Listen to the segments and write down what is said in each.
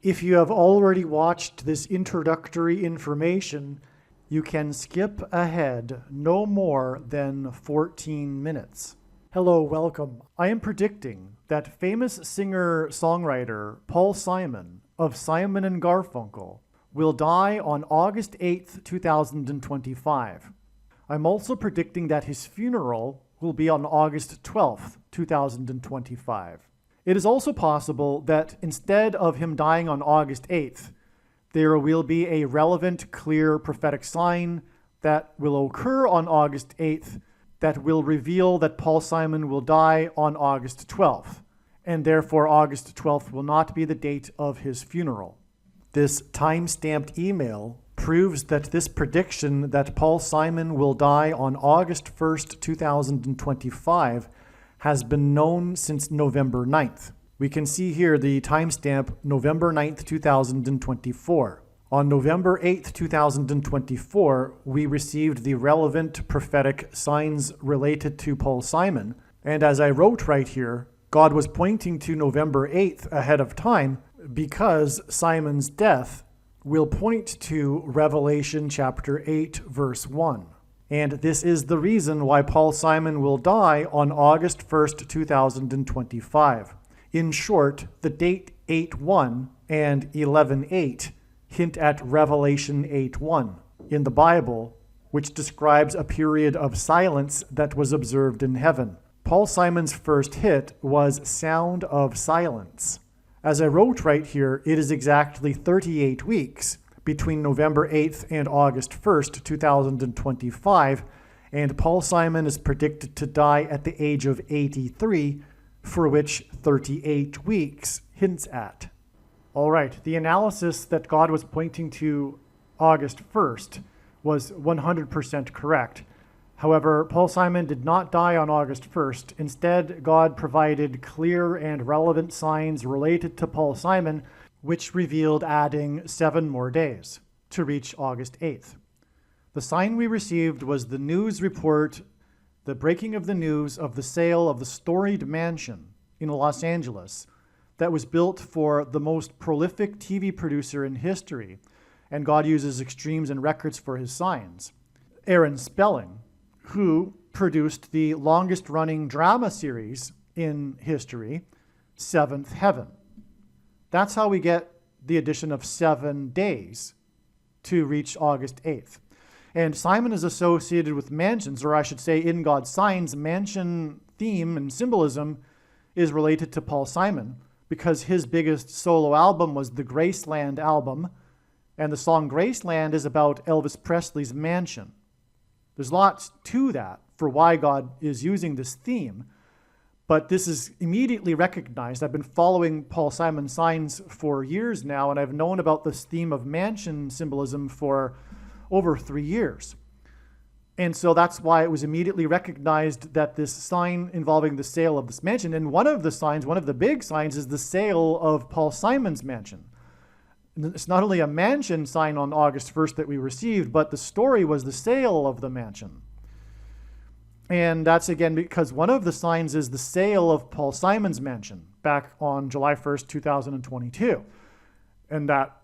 If you have already watched this introductory information, you can skip ahead no more than 14 minutes. Hello, welcome. I am predicting that famous singer-songwriter Paul Simon of Simon and Garfunkel will die on August 8th, 2025. I'm also predicting that his funeral will be on August 12th, 2025. It is also possible that instead of him dying on August 8th, there will be a relevant, clear prophetic sign that will occur on August 8th that will reveal that Paul Simon will die on August 12th, and therefore August 12th will not be the date of his funeral. This time-stamped email proves that this prediction that Paul Simon will die on August 1st, 2025 has been known since November 9th. We can see here the timestamp November 9th, 2024. On November 8th, 2024, we received the relevant prophetic signs related to Paul Simon. And as I wrote right here, God was pointing to November 8th ahead of time because Simon's death will point to Revelation chapter 8, verse 1. And this is the reason why Paul Simon will die on August 1st, 2025. In short, the date 8:1 and 11:8 hint at Revelation 8:1 in the Bible, which describes a period of silence that was observed in heaven. Paul Simon's first hit was Sound of Silence. As I wrote right here, it is exactly 38 weeks between November 8th and August 1st, 2025, and Paul Simon is predicted to die at the age of 83, for which 38 weeks hints at. All right, the analysis that God was pointing to August 1st was 100% correct. However, Paul Simon did not die on August 1st. Instead, God provided clear and relevant signs related to Paul Simon, which revealed adding 7 more days to reach August 8th. The sign we received was the news report, the breaking of the news of the sale of the storied mansion in Los Angeles that was built for the most prolific TV producer in history, and God uses extremes and records for his signs. Aaron Spelling, who produced the longest-running drama series in history, Seventh Heaven. That's how we get the addition of 7 days to reach August 8th. And Simon is associated with mansions, or I should say in God's signs, mansion theme and symbolism is related to Paul Simon because his biggest solo album was the Graceland album, and the song Graceland is about Elvis Presley's mansion. There's lots to that for why God is using this theme, but this is immediately recognized. I've been following Paul Simon's signs for years now, and I've known about this theme of mansion symbolism for over 3 years. And so that's why it was immediately recognized that this sign involving the sale of this mansion, and one of the big signs is the sale of Paul Simon's mansion. It's not only a mansion sign on August 1st that we received, but the story was the sale of the mansion. And that's again because one of the signs is the sale of Paul Simon's mansion back on July 1st, 2022. And that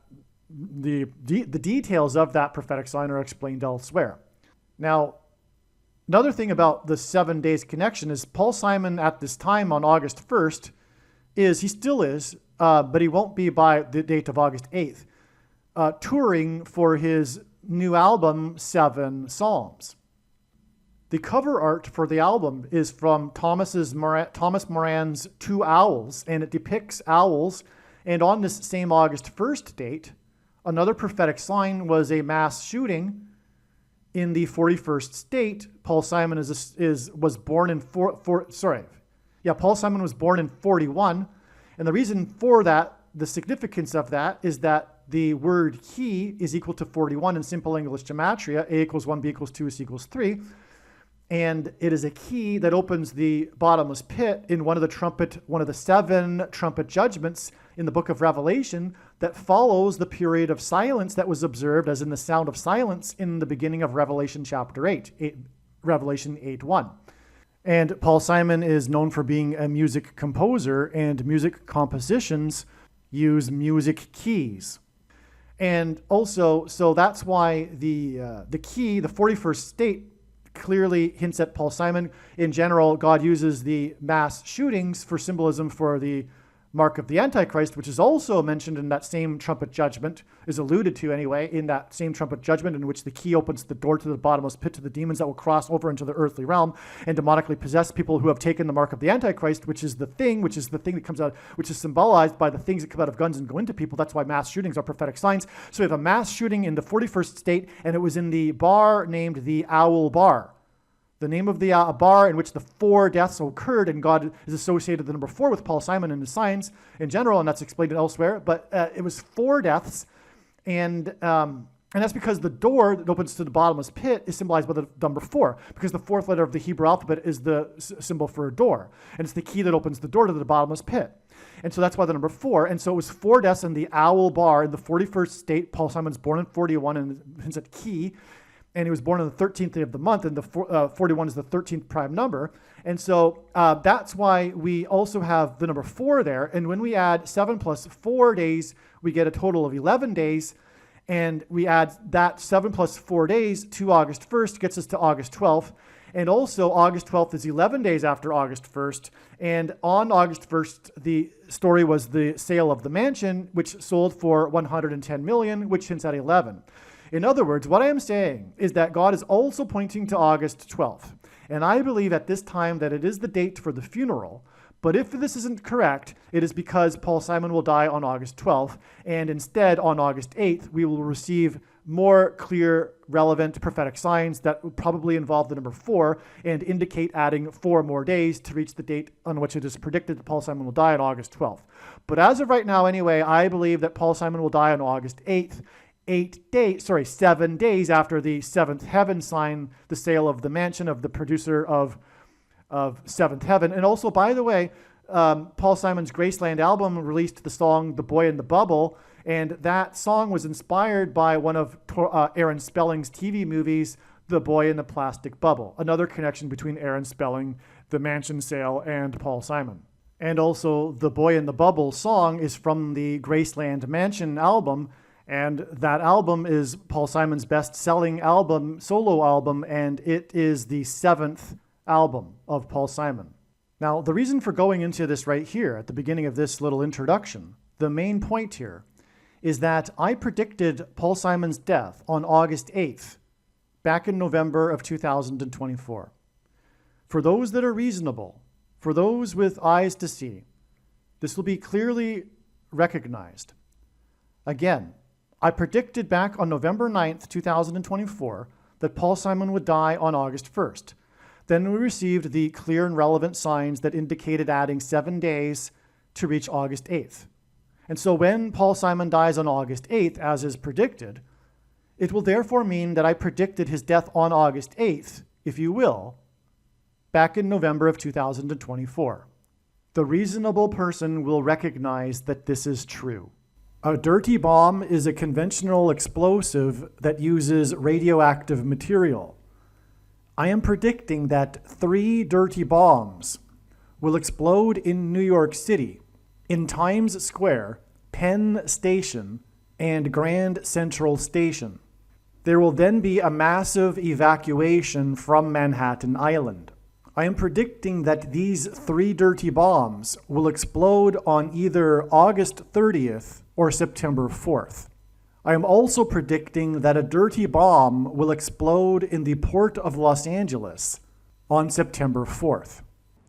the details of that prophetic sign are explained elsewhere. Now, another thing about the 7 days connection is Paul Simon at this time on August 1st he still is, but he won't be by the date of August 8th, touring for his new album, 7 Psalms. The cover art for the album is from Thomas Moran's Two Owls, and it depicts owls. And on this same August 1st date, another prophetic sign was a mass shooting in the 41st state. Paul Simon was born in Paul Simon was born in 41, and the reason for that, the significance of that, is that the word he is equal to 41 in simple English gematria. A equals 1, B equals 2, C equals 3. And it is a key that opens the bottomless pit in one of the 7 trumpet judgments in the book of Revelation that follows the period of silence that was observed as in the sound of silence in the beginning of Revelation chapter 8, Revelation 8:1. And Paul Simon is known for being a music composer, and music compositions use music keys. And also, so that's why the key, the 41st state, clearly hints at Paul Simon. In general, God uses the mass shootings for symbolism for the mark of the Antichrist, which is also mentioned in that same trumpet judgment, is alluded to anyway, in that same trumpet judgment in which the key opens the door to the bottomless pit to the demons that will cross over into the earthly realm and demonically possess people who have taken the mark of the Antichrist, which is the thing that comes out, which is symbolized by the things that come out of guns and go into people. That's why mass shootings are prophetic signs. So we have a mass shooting in the 41st state, and it was in the bar named the Owl Bar. The name of the bar in which the 4 deaths occurred, and God is associated with the number 4 with Paul Simon and his signs in general, and that's explained elsewhere. But it was 4 deaths, and that's because the door that opens to the bottomless pit is symbolized by the number 4, because the 4th letter of the Hebrew alphabet is the symbol for a door, and it's the key that opens the door to the bottomless pit. And so that's why the number 4. And so it was 4 deaths in the Owl Bar in the 41st state. Paul Simon's born in 41, and hints at key. And he was born on the 13th day of the month, and the 41 is the 13th prime number. And so that's why we also have the number 4 there. And when we add 7 plus 4 days, we get a total of 11 days. And we add that 7 plus 4 days to August 1st, gets us to August 12th. And also August 12th is 11 days after August 1st. And on August 1st, the story was the sale of the mansion, which sold for $110 million, which hints at 11. In other words, what I am saying is that God is also pointing to August 12th. And I believe at this time that it is the date for the funeral. But if this isn't correct, it is because Paul Simon will die on August 12th. And instead, on August 8th, we will receive more clear, relevant prophetic signs that will probably involve the number 4 and indicate adding 4 more days to reach the date on which it is predicted that Paul Simon will die on August 12th. But as of right now, anyway, I believe that Paul Simon will die on August 8th. 7 days after the 7th heaven sign the sale of the mansion of the producer of 7th Heaven. And also, by the way, Paul Simon's Graceland album released the song The Boy in the Bubble, and that song was inspired by one of Aaron Spelling's TV movies, The Boy in the Plastic Bubble. Another connection between Aaron Spelling, the mansion sale, and Paul Simon. And also, The Boy in the Bubble song is from the Graceland Mansion album, and that album is Paul Simon's best-selling album, solo album, and it is the 7th album of Paul Simon. Now, the reason for going into this right here at the beginning of this little introduction, the main point here, is that I predicted Paul Simon's death on August 8th, back in November of 2024. For those that are reasonable, for those with eyes to see, this will be clearly recognized. Again, I predicted back on November 9th, 2024, that Paul Simon would die on August 1st. Then we received the clear and relevant signs that indicated adding 7 days to reach August 8th. And so when Paul Simon dies on August 8th, as is predicted, it will therefore mean that I predicted his death on August 8th, if you will, back in November of 2024. The reasonable person will recognize that this is true. A dirty bomb is a conventional explosive that uses radioactive material. I am predicting that 3 dirty bombs will explode in New York City, in Times Square, Penn Station, and Grand Central Station. There will then be a massive evacuation from Manhattan Island. I am predicting that these 3 dirty bombs will explode on either August 30th or September 4th. I am also predicting that a dirty bomb will explode in the port of Los Angeles on September 4th.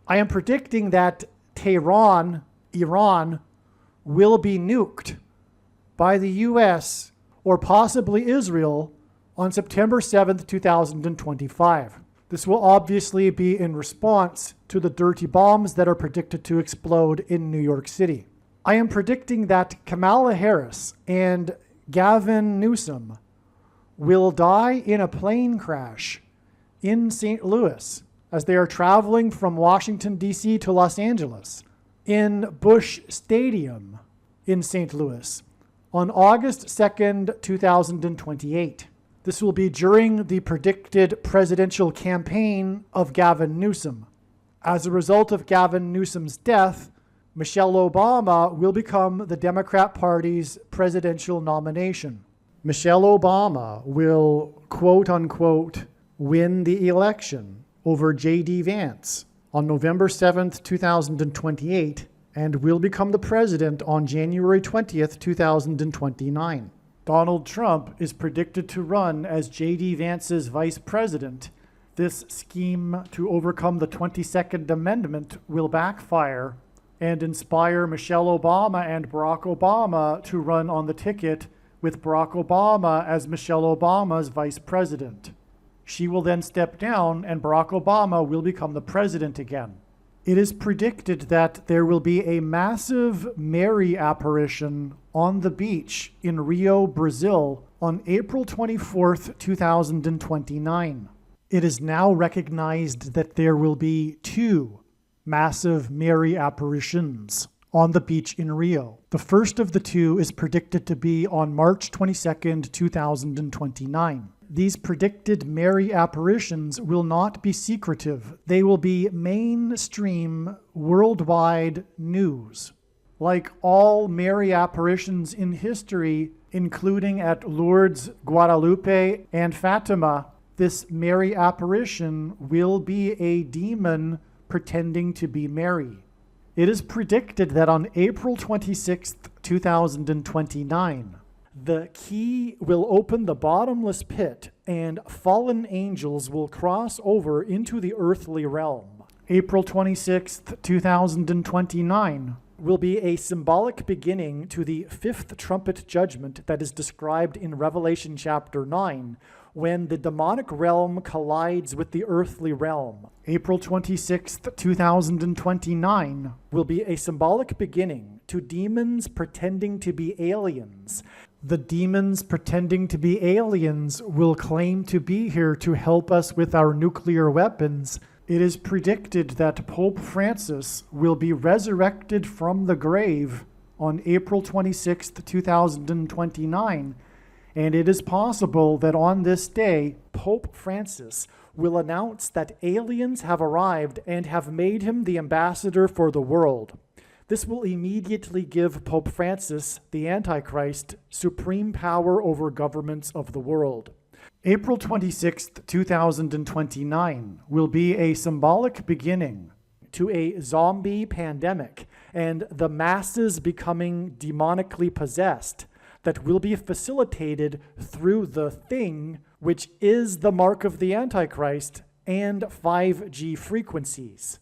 I am predicting that Tehran, Iran, will be nuked by the US or possibly Israel on September 7th, 2025. This will obviously be in response to the dirty bombs that are predicted to explode in New York City. I am predicting that Kamala Harris and Gavin Newsom will die in a plane crash in St. Louis as they are traveling from Washington, D.C. to Los Angeles in Busch Stadium in St. Louis on August 2nd, 2028. This will be during the predicted presidential campaign of Gavin Newsom. As a result of Gavin Newsom's death, Michelle Obama will become the Democrat Party's presidential nomination. Michelle Obama will, quote unquote, win the election over J.D. Vance on November 7th, 2028, and will become the president on January 20th, 2029. Donald Trump is predicted to run as J.D. Vance's vice president. This scheme to overcome the 22nd Amendment will backfire and inspire Michelle Obama and Barack Obama to run on the ticket with Barack Obama as Michelle Obama's vice president. She will then step down and Barack Obama will become the president again. It is predicted that there will be a massive Mary apparition on the beach in Rio, Brazil on April 24th, 2029. It is now recognized that there will be 2 massive Mary apparitions on the beach in Rio. The first of the 2 is predicted to be on March 22nd, 2029. These predicted Mary apparitions will not be secretive. They will be mainstream, worldwide news. Like all Mary apparitions in history, including at Lourdes, Guadalupe, and Fatima, this Mary apparition will be a demon pretending to be Mary. It is predicted that on April 26th, 2029, the key will open the bottomless pit and fallen angels will cross over into the earthly realm. April 26th, 2029 will be a symbolic beginning to the 5th trumpet judgment that is described in Revelation chapter 9, when the demonic realm collides with the earthly realm. April 26th, 2029 will be a symbolic beginning to demons pretending to be aliens. The demons pretending to be aliens will claim to be here to help us with our nuclear weapons. It is predicted that Pope Francis will be resurrected from the grave on April 26th, 2029, and it is possible that on this day, Pope Francis will announce that aliens have arrived and have made him the ambassador for the world. This will immediately give Pope Francis, the Antichrist, supreme power over governments of the world. April 26th, 2029 will be a symbolic beginning to a zombie pandemic and the masses becoming demonically possessed that will be facilitated through the thing, which is the mark of the Antichrist and 5G frequencies.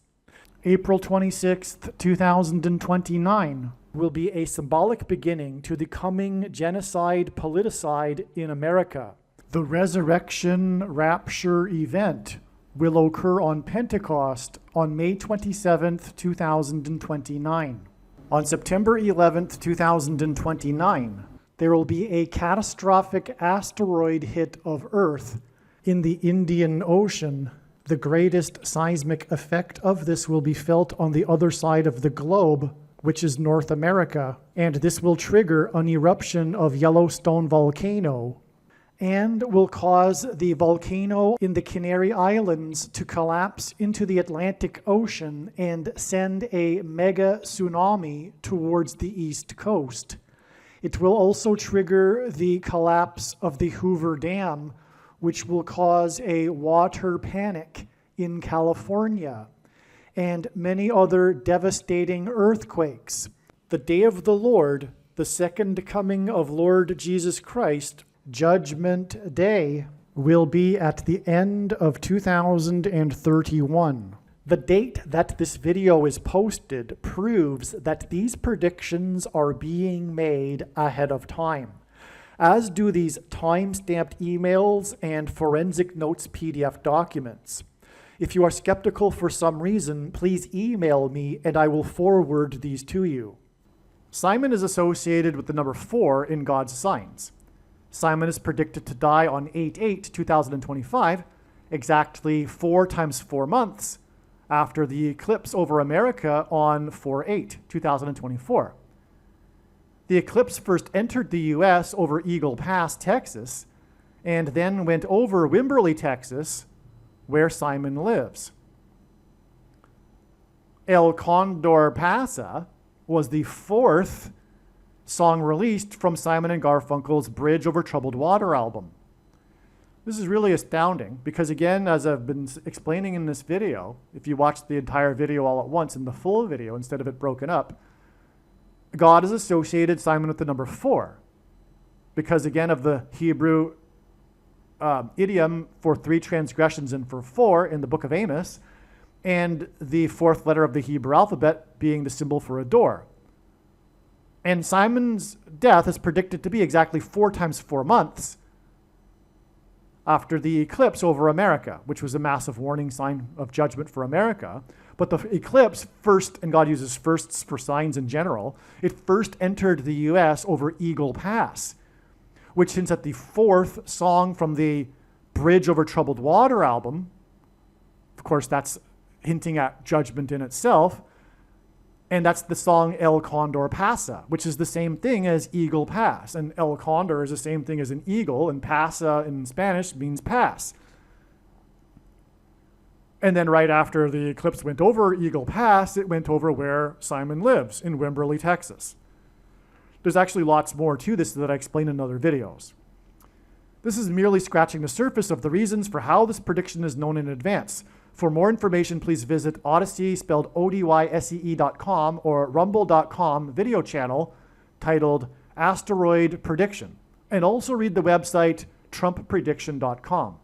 April 26th, 2029 will be a symbolic beginning to the coming genocide politicide in America. The resurrection rapture event will occur on Pentecost on May 27th, 2029. On September 11th, 2029, there will be a catastrophic asteroid hit of Earth in the Indian Ocean. The greatest seismic effect of this will be felt on the other side of the globe, which is North America, and this will trigger an eruption of Yellowstone volcano and will cause the volcano in the Canary Islands to collapse into the Atlantic Ocean and send a mega tsunami towards the East Coast. It will also trigger the collapse of the Hoover Dam, which will cause a water panic in California, and many other devastating earthquakes. The day of the Lord, the second coming of Lord Jesus Christ, Judgment Day, will be at the end of 2031. The date that this video is posted proves that these predictions are being made ahead of time, as do these time-stamped emails and forensic notes PDF documents. If you are skeptical for some reason, please email me and I will forward these to you. Simon is associated with the number 4 in God's signs. Simon is predicted to die on 8/8/2025, exactly 4 times 4 months after the eclipse over America on 4/8/2024. The eclipse first entered the U.S. over Eagle Pass, Texas, and then went over Wimberley, Texas, where Simon lives. El Condor Pasa was the fourth song released from Simon and Garfunkel's Bridge Over Troubled Water album. This is really astounding because, again, as I've been explaining in this video, if you watch the entire video all at once in the full video instead of it broken up, God has associated Simon with the number 4 because, again, of the Hebrew idiom for 3 transgressions and for 4 in the book of Amos, and the 4th letter of the Hebrew alphabet being the symbol for a door. And Simon's death is predicted to be exactly 4 times 4 months after the eclipse over America, which was a massive warning sign of judgment for America. But the eclipse first, and God uses firsts for signs in general, it first entered the US over Eagle Pass, which hints at the 4th song from the Bridge Over Troubled Water album. Of course, that's hinting at judgment in itself. And that's the song El Condor Pasa, which is the same thing as Eagle Pass. And El Condor is the same thing as an eagle, and Pasa in Spanish means pass. And then right after the eclipse went over Eagle Pass, it went over where Simon lives, in Wimberley, Texas. There's actually lots more to this that I explain in other videos. This is merely scratching the surface of the reasons for how this prediction is known in advance. For more information, please visit Odyssey, spelled ODYSEE.com, or rumble.com video channel titled Asteroid Prediction. And also read the website TrumpPrediction.com.